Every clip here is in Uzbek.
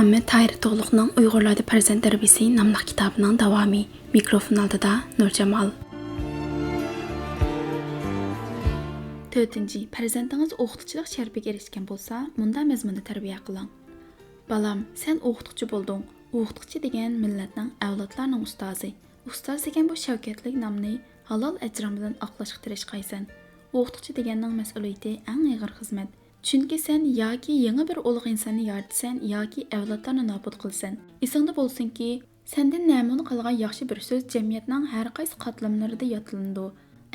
Muhammed Tahir Toğluqning Uyg'urlarda farzand tarbiyasi nomli kitobining davomi. Mikrofon oldida Nurjamol. 4. Farzandingiz o'qituvchilik sharafiga erishgan bo'lsa, bunda mazmunda tarbiya qiling. Balam, sen o'qituvchi bo'lding. O'qituvchi degan millatning avlodlarning ustozi. Ustoz degan bu shavkatlik nomni halol ajrim bilan oqlashga tirishqaysan. O'qituvchi deganning mas'uliyati eng og'ir xizmat. Chunki sen yoki yangi bir ulug' insonni yaratsan yoki avlodlarni nobud qilsan. Esingda bo'lsinki, sendan namuna qilgan yaxshi bir so'z jamiyatning har qaysi qatlamlarida yotlandi.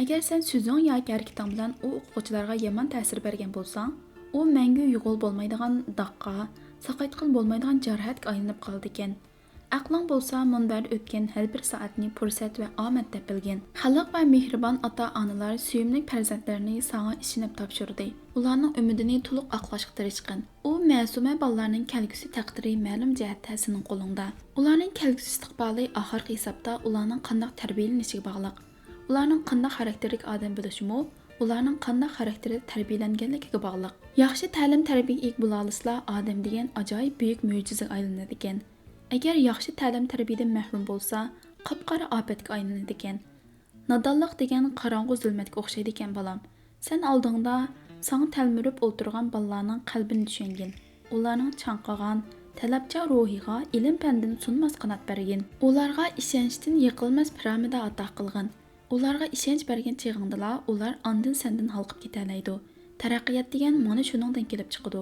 Agar sen so'zing yoki harakating bilan u o'quvchilarga yomon ta'sir bergan bo'lsang, u mangu yo'qol bo'lmaydigan daqqa, saqaytqin bo'lmaydigan jarhatga aylanib qoldi ekan. Aqling bo'lsa, munbar o'tgan har bir soatni fursat va omad deb bilgin. Xalq va mehribon ota-onalar suyimli farzandlarini sana ishinib topshirdi. Ularning umidini to'liq oqlashga tirishqin. U ma'suma bolalarning kelgusi taqdiri ma'lum jihatda sening qo'lingda. Ularning kelgusi istiqboli oxirgi hisobda ularning qanday tarbiyalanishiga bog'liq. Ularning qanday xarakterlik odam bo'lishimi, ularning qanday xarakterda tarbiyalanganligiga bog'liq. Yaxshi ta'lim-tarbiyaga ega bo'la olsa, odam degan ajoyib buyuk mo'jizaga aylanadi ekan. Agar yaxshi ta'lim-tarbiyadan mahrum bo'lsa, qop-qora ofatga aylanadi ekan. Nodonlik degan qorong'u zulmatga o'xshaydi ekan balam. Sen oldingda sana talmirib o'tirgan bolalarning qalbini tushungin. Ularning chanqagan, talabcha ruhiga ilm-fandan sunmas qanot bergin. Ularga ishonchdan yiqilmas piramida ato qilgin. Ularga ishonch bergan chig'ingdala, ular ondan sendan halqib ketalaydi. Taraqqiyot degan mana shuningdan kelib chiqadi.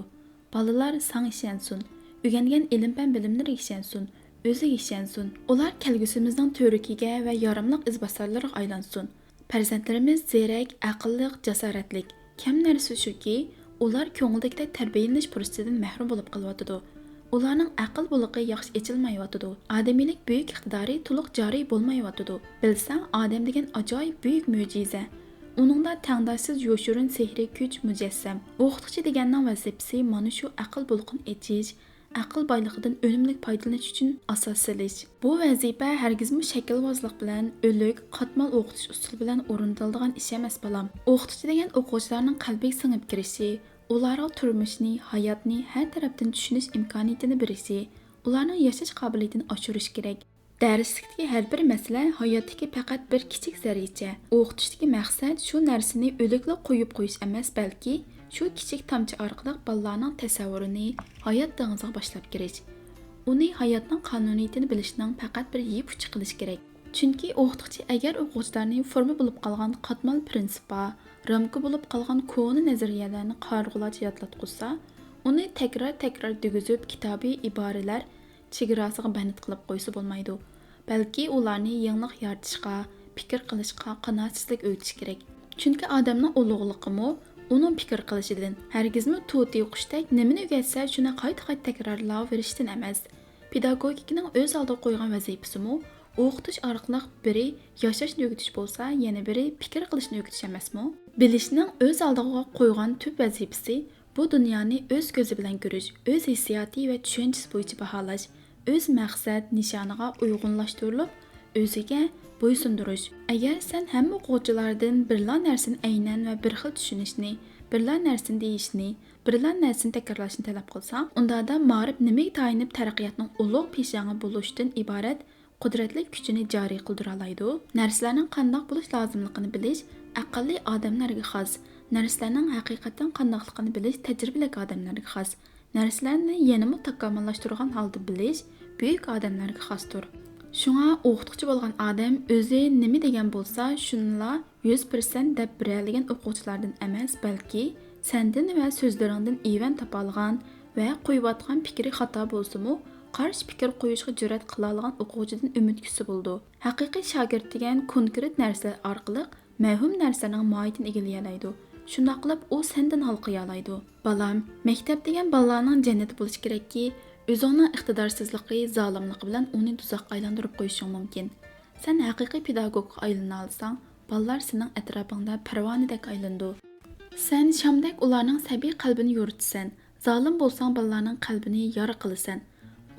Bolalar sana ishonsin. Öğrengen ilim-fan bilimlari ishonsin, o'ziga ishonsin. Ular kelgusimizning to'rikiga va yoramliq izbosarlarga aylansin. Farzandlarimiz zerek, aqlli, jasoratlik. Kam narsa shuki, ular ko'ngildagidek tarbiyalanish fursatidan mahrum bo'lib qolyotidi. Ularning aql buliqi yaxshi echilmayotidi. Odamiylik buyuk iqtidori to'liq joriy bo'lmayotidi. Bilsang, odam degan ajoyib buyuk mo'jiza. Uningda tangdoshsiz yo'shirin sehriy kuch mujassam. O'qituvchi deganning vazifasi mana shu aql buliqini echish, aql boyligidan unumli foydalanish uchun asos solish. Bu vazifa hargizmi shaklvozlik bilan, o'lik, qatmal o'qitish usuli bilan o'rnatiladigan ish emas balam. O'qituvchi degan o'quvchilarning qalbiga singib kirishi, ularning turmushni, hayotni har tarafdan tushunish imkoniyatini berishi, ularning yashash qobiliyatini oshirish kerak. Darslikdagi har bir masala hayotdagi faqat bir kichik zarracha. O'qitishdagi maqsad shu narsani o'likla qo'yib qo'yish emas, balki shu kichik tomchi orqali bolalarning tasavvurini hayot dengiziga boshlab kirish. Uni hayotning qonuniyatini bilishning faqat bir yeb uchi qilish kerak. Chunki o'qituvchi agar o'quvchilarning forma bo'lib qolgan qatmal prinsipa, ramka bo'lib qolgan ko'ni nazariyalarni qarg'ulacha yodlatqizsa, uni takror degizib kitobiy iboralar chegarasiga bandit qilib qo'ysa bo'lmaydi. Balki ularni yangilik yaratishga, fikr qilishga qanoatsizlik o'rgatish kerak. Chunki odamning ulug'liqimi uning fikr qilishidan, hargizmi to'ti o'qishdek nimani o'rgatsa shuni qayta takrorlayverishdan emas. Pedagogikaning o'z oldiga qo'ygan vazifasimi o'qitish orqali biri yashashni o'rgatish bo'lsa, yana biri fikr qilishni o'rgatish emasmi? Bilishning o'z oldiga qo'ygan tub vazifasi bu dunyoni o'z ko'zi bilan ko'rish, o'z hissiyoti va tushunchasi bo'yicha baholash, o'z maqsad nishoniga uyg'unlashtirilib, o'ziga bo'ysundirish. Agar sen hamma o'quvchilardan birla narsani aynan va bir xil tushunishni, birla narsani deyishni, birla narsani takrorlashni talab qilsang, unda ma'rif nimaga tayinib taraqqiyotning ulug' peshongi bo'lishdan iborat qudratli kuchini joriy qildira oladi. Narsalarning qanday bo'lish lozimligini bilish aqlli odamlarga xos. Narsalarning haqiqatan qandayligini bilish tajribali odamlarga xos. Narsalarni yanada takomillashtirgan holda bilish buyuk odamlarga xosdir. Shunga o'qituvchi bo'lgan odam o'zi nima degan bo'lsa, shunla 100% deb beradigan o'quvchilardan emas, balki sendan va so'zlaringdan evan topolgan va qo'yayotgan fikri xato bo'lsa-mu, qarshi fikr qo'yishga jur'at qila olgan o'quvchidan umid kutsa bo'ldi. Haqiqiy shogird degan konkret narsalar orqali mavhum narsaning mohiyatini egallaydi. Shunday qilib u sendan halqiya oladi. Balam, maktab degan bolalarning jannati bo'lish kerakki, o'zingning iqtidorsizligi, zolimligi bilan uni tuzoqqa aylantirib qo'yishing mumkin. Sen haqiqiy pedagogga aylana olsang, bolalar sening atrofingda parvonadek aylandi. Sen shamdek ularning sabiy qalbini yoritsan. Zolim bo'lsang, bolalarning qalbini yora qilasan.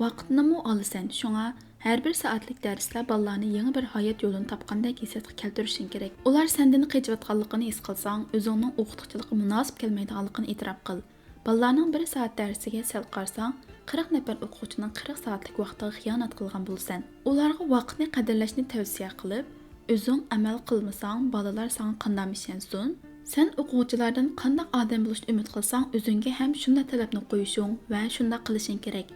Vaqtni mu olasan. Shunga har bir soatlik darslar bolalarni yangi bir hayot yo'lini topgandek hissiyatga keltirishing kerak. Ular sendan qechayotganligini his qilsang, o'zingning o'qituvchilikka munosib kelmaydiganligini e'tirof qil. Bolalarning bir soat darsiga sal qarsang, 40 nafar o'quvchining 40 soatlik vaqtiga xiyonat qilgan bo'lsan, ularga vaqtni qadrlashni tavsiya qilib, o'zing amal qilmasang, bolalar sana qanday ishonsin? Sen o'quvchilardan qanday odam bo'lishni umid qilsang, o'zingga ham shunday talabni qo'yishing va shunday qilishing kerak.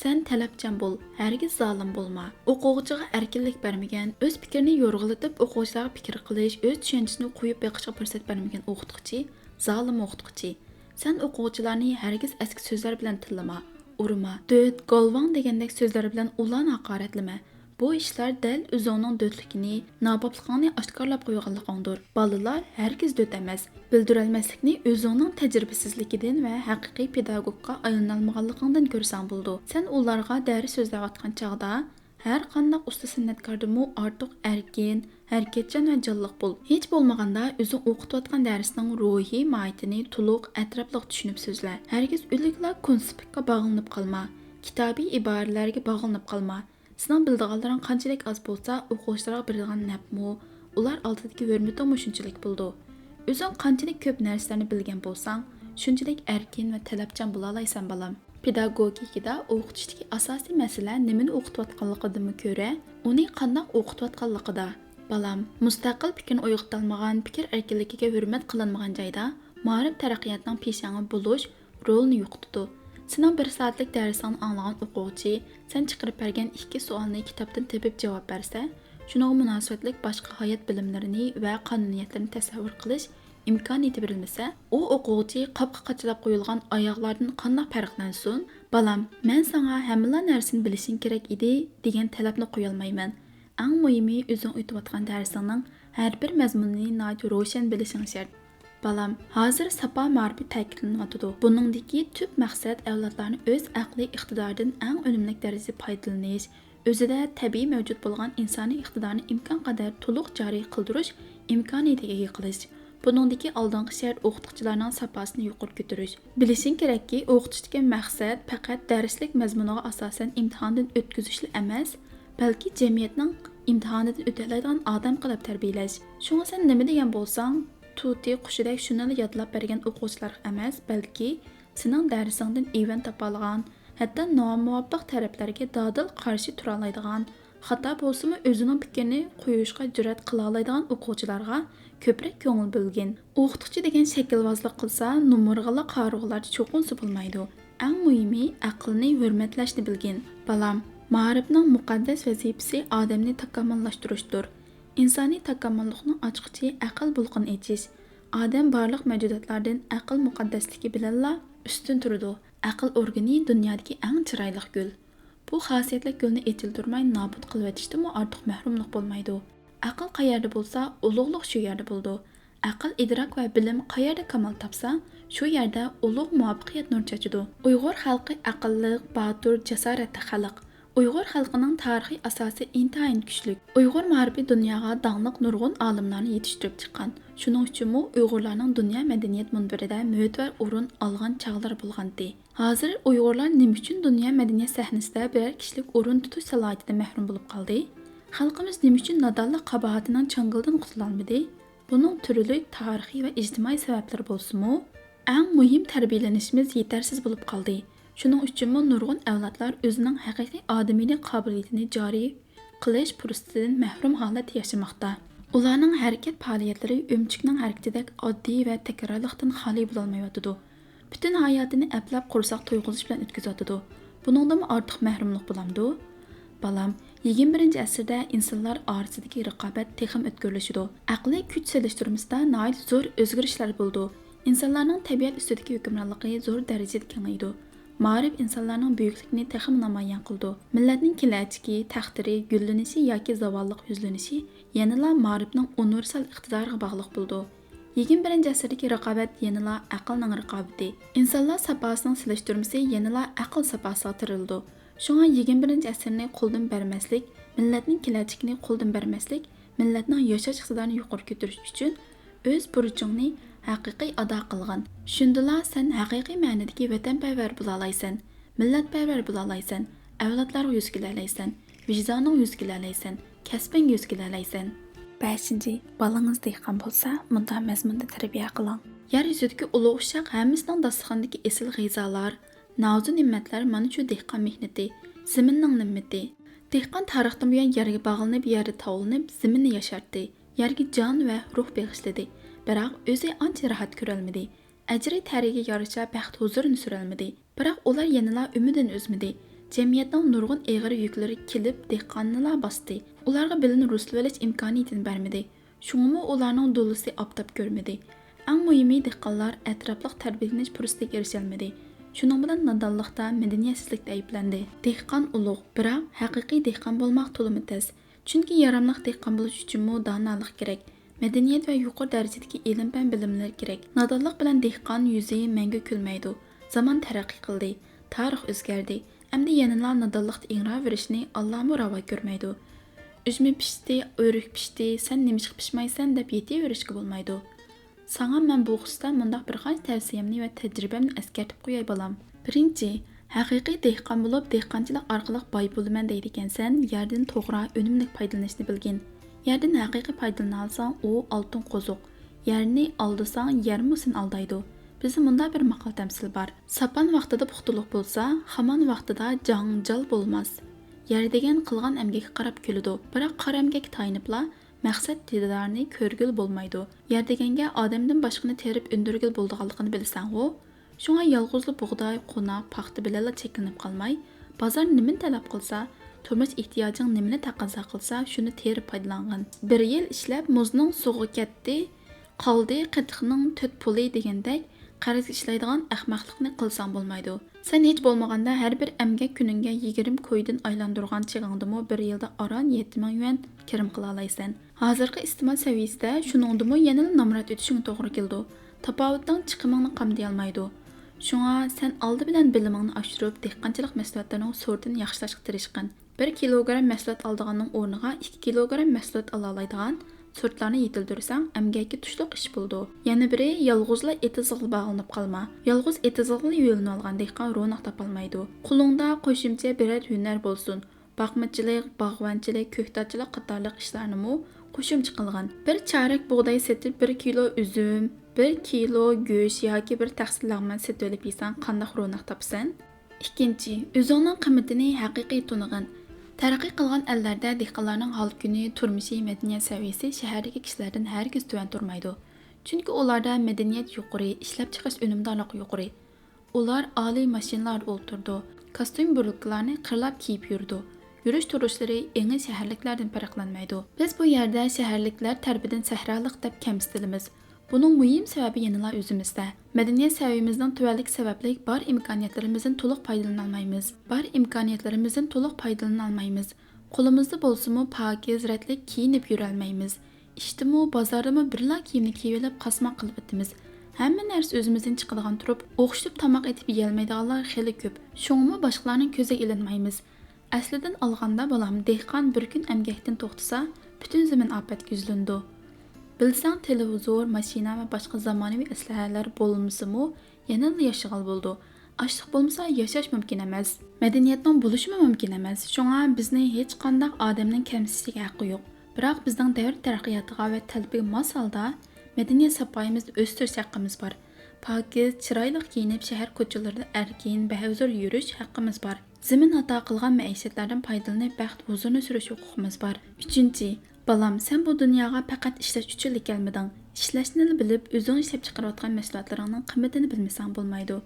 Sen talabchan bo'l, hargiz zolim bo'lma. O'quvchiga erkinlik bermagan, o'z fikrini yo'rg'ilitib o'quvchilarga fikr qilish, o'z tushunchisini qo'yib beqishga fursat bermagan o'qituvchi, zolim o'qituvchi. Sen o'quvchilarni hargiz eski so'zlar bilan tillama, urma, döt, golvon degandek so'zlar bilan ularni haqoratlama. Bu ishlar dal o'zingning dötligini, nabobligingni oshkorlab qo'yganligingdir. Bolalar hargiz döt emas, bildirolmaslikni o'zingning tajribasizligidan va haqiqiy pedagogga aylanolmaganligingdan ko'rsang bo'ldi. Sen ularga dars so'zlayotgan chog'da har qanday usta san'atkordamu ortiq erkin, harakatchan va jonliq bo'l. Hech bo'lmaganda o'zing o'qitayotgan darsning ruhiy mohiyatini to'liq atrofliq tushunib so'zla. Hargiz o'liklar konspektga bog'lanib qolma. Kitobiy iboralarga bog'lanib qolma. Sening bildiganlaring qanchalik oz bo'lsa, o'quvchilarga beradigan nafmu, ular oldidagi hurmating shunchalik bo'ldi. O'zing qanchalik ko'p narsalarni bilgan bo'lsang, shunchalik erkin va talabchan bo'la olaysan, bolam. Pedagogikada o'qitishdagi asosiy masala nimani o'qitayotganligidan ko'ra, uni qanday o'qitayotganligida. Balam, mustaqil fikrni uyg'ota olmagan, fikr erkinligiga hurmat qilinmagan joyda ma'rif taraqqiyotining peshoni bo'lish rolini yo'qotadi. Sening 1 soatlik darsingni anglagan o'quvchi, sen chiqarib bergan 2 savolni kitobdan tepib javob bersa, shunga munosabatlik boshqa hayot bilimlarini va qonuniyatlarni tasavvur qilish imkoniyati berilmasa, u o'quvchi qopqa qachilab qo'yilgan oyoqlardan qanday farqlansin? Balam, men senga hamma narsani bilishing kerak edi degan talabni qo'ya olmayman. Eng muhimi o'zing o'tayotgan darsingning har bir mazmunini noyat ro'shan bilishing shart. Balam, hozir sapa ma'rifi ta'kidlanyotidi. Buningdagi tub maqsad avlodlarni o'z aqliy iqtidoridan eng unumli darajada foydalanish, o'zida tabiiy mavjud bo'lgan insoniy iqtidorni imkon qadar to'liq joriy qildirish imkoniyatiga ega qilish. Buningdagi oldingi shart o'qituvchilarning sapasini yuqori ko'tarish. Bilishing kerakki, o'qitishdagi maqsad faqat darslik mazmuniga asosan imtihondan o'tkazishli emas, balki jamiyatning imtihonidan o'tadigan odam qilib tarbiyalash. Shunga sen nima degan bo'lsang, tuti qushidek shuni yodlab bergan o'quvchilar emas, balki sening darsingdan evan topolgan, hatto nomuvofiq taraflarga dodil qarshi tura oladigan, xato bo'lsa-mu o'zining fikrini qo'yishga jur'at qila oladigan o'quvchilarga ko'proq ko'ngil bo'lgin. O'qituvchi degan shaklvozlik qilsa, numurg'ala qarg'ularda cho'qinsa bo'lmaydi. Eng muhimi aqlni hurmatlashni bilgin. Balam, ma'rifning muqaddas vazifasi odamni takomillashtirishdir. İnsani takomillikning ochqichi aql bulqini echish. Odam barliq mavjudotlardan aql muqaddasligi bilanla ustun turadi. Aql organi dunyodagi eng chiroyli gul. Bu xosiyatli gulni echiltirmay nobud qilib etishdan ortiq mahrumlik bo'lmaydi. Aql qayerda bo'lsa, ulug'lik shu yerda bo'ldi. Aql, idrok va bilim qayerda kamal topsa, shu yerda ulug' muvaffaqiyat nur chachidi. Uyg'ur xalqi aqlli, botur, jasoratli xalq. Uyg'ur xalqining tarixiy asosi intayin kuchli. Uyg'ur ma'rifi dunyoga dangliq nurg'un olimlarni yetishtirib chiqqan. Shuning uchun Uyg'urlarning dunyo madaniyat munbirida mo'tvar o'rin olgan chog'lar bo'lgandi. Hozir Uyg'urlar nima uchun dunyo madaniyat sahnasida bir kishilik o'rin tutish salohiyatidan mahrum bo'lib qoldi? Xalqimiz nima uchun nodonlik qabahatining changildan qutula olmadi? Buning turli tarixiy va ijtimoiy sabablari bo'lsa-mu, eng muhim tarbiyalanishimiz yetarsiz bo'lib qoldi. Shuning uchun nurg'un avlodlar o'zining haqiqiy odamiy qobiliyatini joriy qilish fursatidan mahrum holat yashamoqda. Ularning harakat faoliyatlari o'mchikning harakatidek oddiy va takrorlikdan xoli bo'la olmayotidi. Butun hayotini aplab qursoq to'yg'izish bilan o'tkazotidi. Buningdan ortiq mahrumlik bo'lamdi? Balam, 21-asrda insonlar orasidagi raqobat texim o'tkazilishidi. Aqliy kuch selishtirmasida nihoyat zo'r o'zgarishlar bo'ldi. Insonlarning tabiat ustidagi hukmronligi zo'r darajada kengaydi. Ma'rif insonlarning buyukligini texim namoyon qildi. Millatning kelajagi, taqdiri, gullanishi yoki zavolliq yuzlanishi yanada ma'rifning universal iqtidoriga bog'liq bo'ldi. 21-asrdagi raqobat yanada aqlning raqobati. Insonlar sapasining selishtirmasi yanada aql sapasiga tirildi. Shunga 21-asrni qo'ldan bermaslik, millatning kelajagini qo'ldan bermaslik, millatning yashash iqtidorini yuqori ko'tarish uchun o'z burchingni haqiqiy ado qilgan. Shundala sen haqiqiy ma'nodagi vatanparvar bo'la olaysan, millatparvar bo'la olaysan, avlodlarga yuz kela olaysan, vijdoning yuz kela olaysan, kasbing yuz kela olaysan. 5. Bolangiz dehqon bo'lsa, bunday mazmunda tarbiya qiling. Yer yuzidagi ulug' ushaq hammasining dasturxonidagi esil g'izolar, Nazu nimmetler mana şu dehqon mehnati, zaminning nimmati. Dehqon tarixdan buyon yerga bog'lanib, yerda tovlanib, zaminni yashartdi. Yerga jon va ruh bag'ishladi. Biroq o'zi ancha rohat ko'rolmadi. Ajri tariga yarasha baxt huzurini surolmadi. Biroq ular yanala umidini o'zmadi. Jamiyatning nurg'un eg'ir yuklari kelib dehqonnilar bosdi. Ularga bilimni ruslashirish imkoniyatini bermadi. Shuningmi ularning do'lisi optab ko'rmadi. Eng muhimi dehqonlar atrofliq tarbiyalanish fursatiga erisholmadi. Shuning bilan nodonlikda, madaniyatsizlikda ayblandi. Dehqon ulug', biroq haqiqiy dehqon bo'lmoq to'limi tez. Chunki yaramliq dehqon bo'lish uchun donolik kerak. Madaniyat va yuqori darajadagi ilm-fan bilimlar kerak. Nodonlik bilan dehqon yuzi mangu kulmaydi. Zamon taraqqiy qildi, tarix o'zgardi. Endi yanılar nodonlikda ingiraverishni Allohmu ravo ko'rmaydi. Üzme pişti, o'rik pişti, sen nimishqa pishmaysan deb yetaverishga bo'lmaydi. Sana men bu xususda mundaq bir qancha tavsiyamni va tajribamni eskartib qo'yay bolam. Birinchi, haqiqiy dehqon bo'lib, dehqonchilik orqali boy bo'laman deydigansan, yerdan to'g'ri, unumli foydalanishni bilgin. Yerdan haqiqiy foydalana olsang, u oltin qo'ziq. Yerni aldasang, yermi seni aldaydi. Bizning bunda bir maqol tamsil bor. Sapan vaqtida puxtuluq bo'lsa, hamon vaqtida janjal bo'lmas. Yer degan qilgan emgakka qarab kuladi. Biroq qara emgak tayinibla maqsad didarni ko'rgil bo'lmaydi. Yer deganga odamdan boshqani terib undirgil bo'lganligini bilsan-ku. Shunga yolg'izli bug'doy, qo'noq, paxta bilan cheklanib qolmay, bozor nimani talab qilsa, turmush ehtiyojing nimani taqozo qilsa, shuni terib foydalangin. Bir yil ishlab muzning suvga ketdi, qoldi qatiqning 4 puli degandek qarzga ishlaydigan ahmoqlikni qilsang bo'lmaydi. Sen hech bo'lmaganda har bir emgak kuningga 20 ko'ydan aylantirgan chig'ingdimi bir yilda aron 7000 yuan kirim qila olaysan. Hozirgi iste'mol saviyasida shuningdimi yana namrat o'tishing to'g'ri keldi. Tafovutning chiqimini qamday olmaydi. Shunga sen oldi bilan bilimingni oshirib, dehqonchilik mahsulotlarining sortini yaxshilashga tirishqin. 1 kilogram mahsulot oldiganning o'rniga 2 kilogram mahsulot ola oladigan sortlarni yetildirsang, emgakka tushliq ish bo'ldi. Yana biri yolg'izla etizig'il bog'lanib qolma. Yolg'iz etizig'il yo'lini olgan dehqon ro'noq topolmaydi. Qo'lingda qo'shimcha biror hunar bo'lsin. Baqmachilik, bog'vanchilik, ko'ktatchilik qatorliq ishlarni qo'shimcha qilgan. Bir chorak bug'doy setib 1 kilo uzum, 1 kilo go'sht yoki bir tahsil lag'man setib olib yesang, qanday ro'noq topsan? Ikkinchi, o'zingning qiymatini haqiqiy tunig'in. Taraqqiy qilgan ellarda dehqonlarning hol kuni, turmushi, madaniyat saviyasi shahardagi kishilardan hargiz tuvan turmaydi. Chunki ularda madaniyat yuqori, ishlab chiqarish unumdorligi yuqori. Ular oliy mashinalarda o'tirdi, kostyum burulkalarni qirlab kiyib yurdi. Yurish turishlari yangi shaharliklardan farqlanmaydi. Biz bu yerda shaharliklar tarbidan sahrolik deb kamsitilamiz. Bunun muhim sebebi yanılar özümüzde. Medeniyet seviyemizden tuvallik sebepli bar imkaniyetlerimizin to'liq foydalanolmaymiz. Bar imkaniyetlerimizin to'liq foydalanolmaymiz. Qo'limizda bo'lsa-mu pokiz, ratlik kiyinib yurolmaymiz. Ishdimi, bozordami birla kiyimni kiyib olib qasmoq qilib o'tamiz. Hamma narsa o'zimizdan chiqadigan turib, o'xshib tamoq etib yeyolmaydiganlar xeli ko'p. Shuningmi boshqalarning ko'ziga ilinmaymiz. Aslidan olganda bolam dehqon bir kun emgakdan to'xtasa, butun zamin ofatga yuzlandi. Bilsang televizor, mashina va boshqa zamonaviy aslahalar bo'lmasa-mu, yana yashagal bo'ldi. Ochliq bo'lmasa yashash mumkin emas. Madaniyatning bo'lishi mumkin emas. Shunga bizni hech qanday odamning kamsitishga haqqi yo'q. Biroq bizning davr taraqqiyotiga va talbiga mos holda madaniyat sapoyimizni o'stirish haqqimiz bor. Pokiz, chiroyli kiyinib shahar ko'chalarida erkin, bahuzur yurish haqqimiz bor. Zamin ato qilgan maishatlardan foydalanib baxt huzurni surish huquqimiz bor. 3. Balam, sen bu dunyoga faqat ishlash uchun kelmading. Ishlashni bilib, o'zing ishlab chiqarayotgan mahsulotlaringning qiymatini bilmasang bo'lmaydi.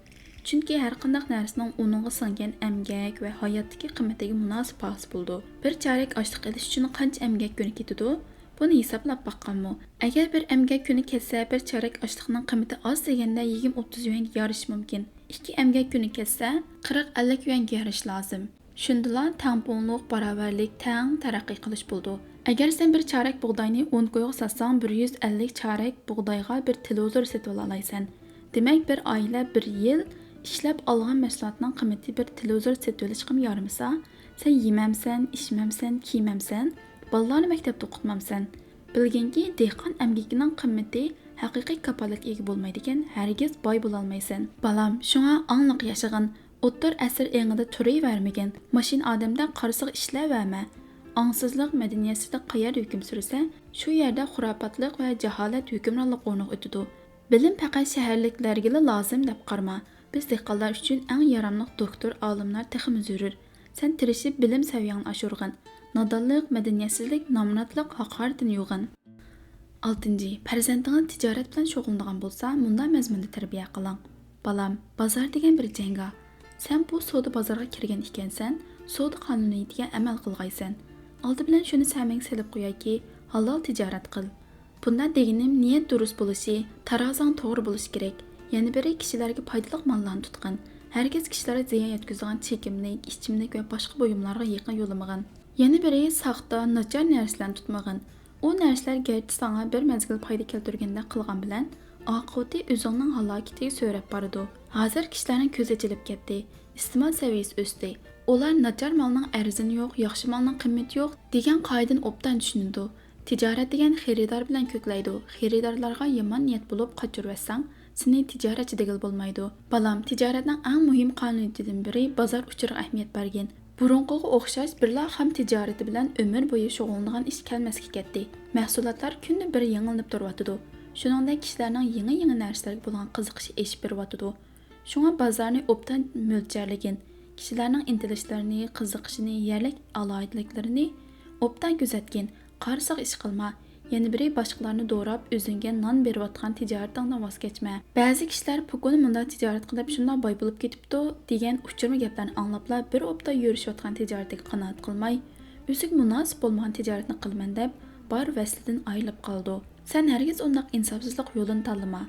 Chunki har qanday narsaning uningga singan emgak va hayotdagi qiymatiga munosib bahs bo'ldi. Bir chorak ochliq edish uchun qancha emgak kuni ketadi? Buni hisoblab baqqanmi? Agar bir emgak kuni ketsa, bir chorak ochliqning qiymati oz deganda 20-30 yuanga yarish mumkin. 2 emgak kuni ketsa, 40-50 yuanga yarish lozim. Shundalar tangpungliq, barobarlik, tang taraqqiy qilish bo'ldi. Agar sen bir chorak bug'doyni 10 qo'yga satsang, 150 chorak bug'doyga bir televizor setib olaysan. Demak, bir oila bir yil ishlab olgan mahsulotning qiymati bir televizor setib olishga yarimasa, sen yemamsan, ichmamsan, kiymamsan, bolalarni maktabda o'qitmamsan. Bilginki, dehqon emgakining qiymati haqiqiy kapolatga ega bo'lmaydigan, hargiz boy bo'la olmaysan. Balam, shunga angliq yashag'in. O'ttir asr engida turavermagan, mashin odamda qarsiq ishlayverma. Angsizlik madaniyatida qayerda hukm sursa, shu yerda xurofotlik va jaholat hukmronlik o'rniga o'tadi. Bilim faqat shaharliklarga lozim deb qarama. Biz dehqonlar uchun eng yaramlıq doktor, olimlar texmi zürür. Sen tirishib bilim saviyangni oshirg'in. Nodonlik, madaniyatsizlik, nomrodlik, haqoratini yo'g'in. 6. Farzandingiz tijorat bilan shug'ullanadigan bo'lsa, bunda mazmunda tarbiya qiling. Balam, bozor degan bir jangga. Sen bu savdo bozorga kirgan ekansan, savdo qonuniyatiga amal qilg'aysan. Oldi bilan shuni samanga selib qo'yaki, halol tijorat qil. Bunda deganim niyat durust bo'lishi, tarozang to'g'ri bo'lishi kerak. Yana biri kishilarga foydali mollarni tutqin. Herkes kishilarga ziyon yetkazadigan chekimlik, ichimlik va boshqa buyumlarga yaqin yo'lamag'in. Yana biri saxta, nachar narsalarni tutmag'in. U narsalar garchi sana bir mezgil foyda keltirganda qilgan bilan, oqibati o'zingning halokatiga so'rab boradi. Hozir kishilarning ko'zi ochilib ketdi. Iste'mol saviyasi o'sdi. Ular nachar molning arzini yo'q, yaxshi molning qimmati yo'q degan qoidani obdan tushunadi. Tijorat degan xaridor bilan ko'klaydi. Xaridorlarga yomon niyat bo'lib qochirvassang, seni tijoratchi degil bo'lmaydi. Balam, tijoratning eng muhim qonuniyatidan biri bozor uchiriga ahamiyat bergan. Burunqiga o'xshash birla ham tijorati bilan umr bo'yi shug'ullangan ish kelmasga ketdi. Mahsulotlar kunni bir yangilanib turyotidi. Shuningdek, kishilarning yangi narsalarga bo'lgan qiziqishi eshib beryotidi. Shunga bozorni obdan mo'ljalligin. Kishilarning intilishlarini, qiziqishini, yerlik aloyidliklarini obdan kuzatgin. Qarsiq ish qilma. Yana biri boshqalarni do'rab, o'zingga non berayotgan tijoratdan voz kechma. Ba'zi kishilar pukuni bunda tijorat qilib shunday boy bo'lib ketibdi degan uchirma gaplarni anglabla bir opda yurishayotgan tijoratga qanoat qilmay, o'ziga munosib bo'lmagan tijoratni qilman deb bor vaslidan ayrilib qoldi. Sen hargiz undaq insofsizlik yo'lini tanlama.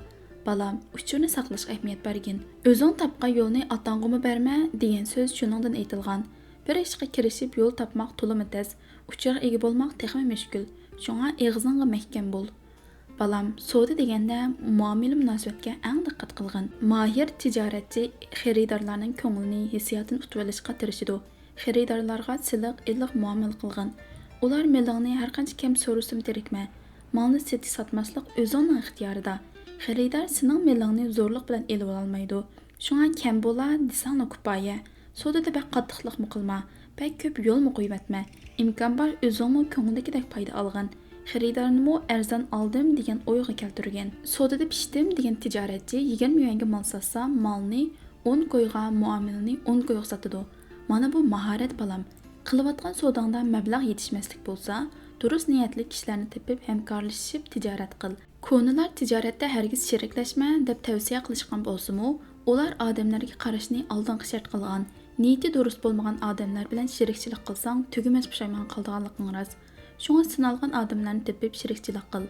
Balam, uchurni saqlashga ahamiyat bergin. O'zing topgan yo'lni otang'imi berma degan so'z shuningdan aytilgan. Bir ishga kirishib yo'l topmoq to'limi tez, uchurga ega bo'lmoq texmi mushkul. Şuna ağzınğa məhkəm bol. Balam, savdo deganda muomala munosabatga eng diqqat qilgin. Mahir tijoratchi xaridorlarning ko'nglini, hissiyotini tutib olishga tirishadi. Xaridorlarga siliq, iliq muomala qilgin. Ular melingni har qancha kam so'rasin terikma. Malni sotmaslik o'zingning ixtiyorida. Xaridor sening melingni zo'rlik bilan elib olmaydi. Shunga kam bo'la desang kifoya. Savdoda bak qattiqlik qilma. Pek ko'p yo'lmi qo'yvatma. İmkan bar o'zingmi ko'ngildagidek foyda olgin. Xaridorni arzon oldim degan o'yga keltirgan. Savdoda pishdim degan tijoratchi 20 yuanga mol sotsa, molni 10 qo'yga, muomalani 10 qo'yga sotadi. Mana bu mahorat balam. Qilayotgan savdongda mablag' yetishmaslik bo'lsa, durust niyatli kishilarni tepib hamkorlashib tijorat qil. Ko'nilar tijoratda hargiz sheriklashma deb tavsiya qilishgan bo'lsa-mu, ular odamlarga qarashni oldingi shart qilgan. Niyati durust bo'lmagan odamlar bilan sherikchilik qilsang, tugamas pushaymon qildiganliging rost. Shunga sinalgan odamlarni tepib sherikchilik qil.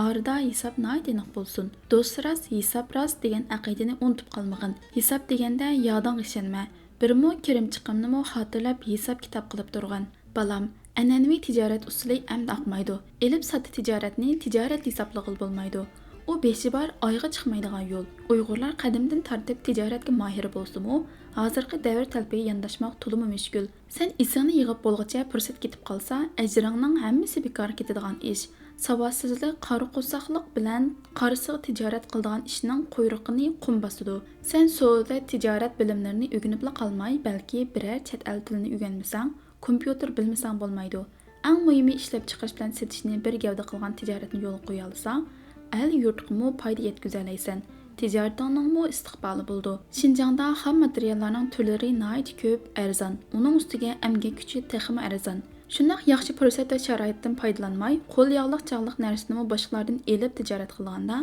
Orada hisob aniq bo'lsin. Do'st rost, hisob rost degan aqidani unutib qolmag'in. Hisob deganda yoding ishonma. Birmo kirim chiqimni xotirlab hisob kitob qilib turgan. Balam, an'anaviy tijorat usuli amda oqmaydi. Elib sotdi tijoratni tijorat hisoblag'il bo'lmaydi. U beshi bor oyga chiqmaydigan yo'l. Uyg'urlar qadimdan tartib tijoratga mohir bo'lsa-mu, hozirgi davr talbiga yondashmoq to'limi mushkul. Sen isingni yig'ib bo'lgacha fursat ketib qolsa, ajringning hammasi bekor ketadigan ish. Savodsizlik, qari-qo'saqlik bilan qarisiq tijorat qiladigan ishning quyruqini qum bosadi. Sen savdo tijorat bilimlarini o'rganibla qolmay, balki biror chet el tilini o'rganmasang, kompyuter bilmasang bo'lmaydi. Eng muhimi ishlab chiqarish bilan sotishni bir gavda qilgan tijoratni yo'l qo'ya olsang, el yurtqamu foyda yetkazalaysan. Tijoratingning istiqboli bo'ldi. Xinjiangda xam materiallarning turlari nihoyat ko'p, arzon. Uning ustiga emgak kuchi texmi arzon. Shundoq yaxshi fursat va sharoitdan foydalanmay, qo'l yog'liq chog'liq narsani boshqalardan elib tijorat qilganda,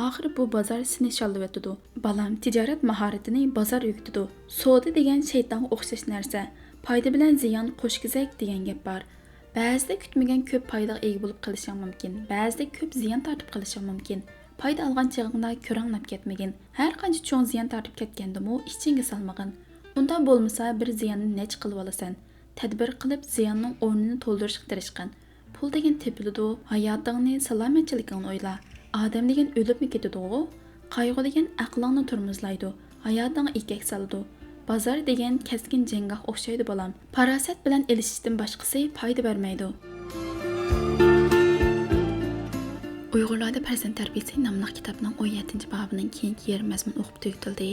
oxiri bu bozor seni shalib o'tadi. Balam, tijorat mahoratini bozor o'rgatadi. Savdo degan shaytonga o'xshash narsa. Foyda bilan ziyon qo'shkizak degan gap bor. Ba'zida kutmagan ko'p foydaga ega bo'lib qolishing mumkin. Ba'zida ko'p ziyon tortib qolishing mumkin. Foyda olgan chog'ingda ko'ranglab ketmagin. Har qancha cho'ng ziyon tortib ketganda-mu ichingga solmagin. Unda bo'lmasa bir ziyonni nech qilib olasan. Tadbir qilib ziyonning o'rnini to'ldirishga tirishqin. Pul degan tepiladi, hayotingni, salomatchiligingni o'yla. Odam degan o'libmi ketadi-ku? Qayg'u degan aqlingni turmizlaydi, hayotingga ekak soladi. Bozor degan keskin jangga o'xshaydi bolam. Farosat bilan elishishdan boshqasi foyda bermaydi. Uyg'urlarda farzand tarbiyasi nomli kitobning 17-bobining keyingi yer mazmun o'qib tugatildi.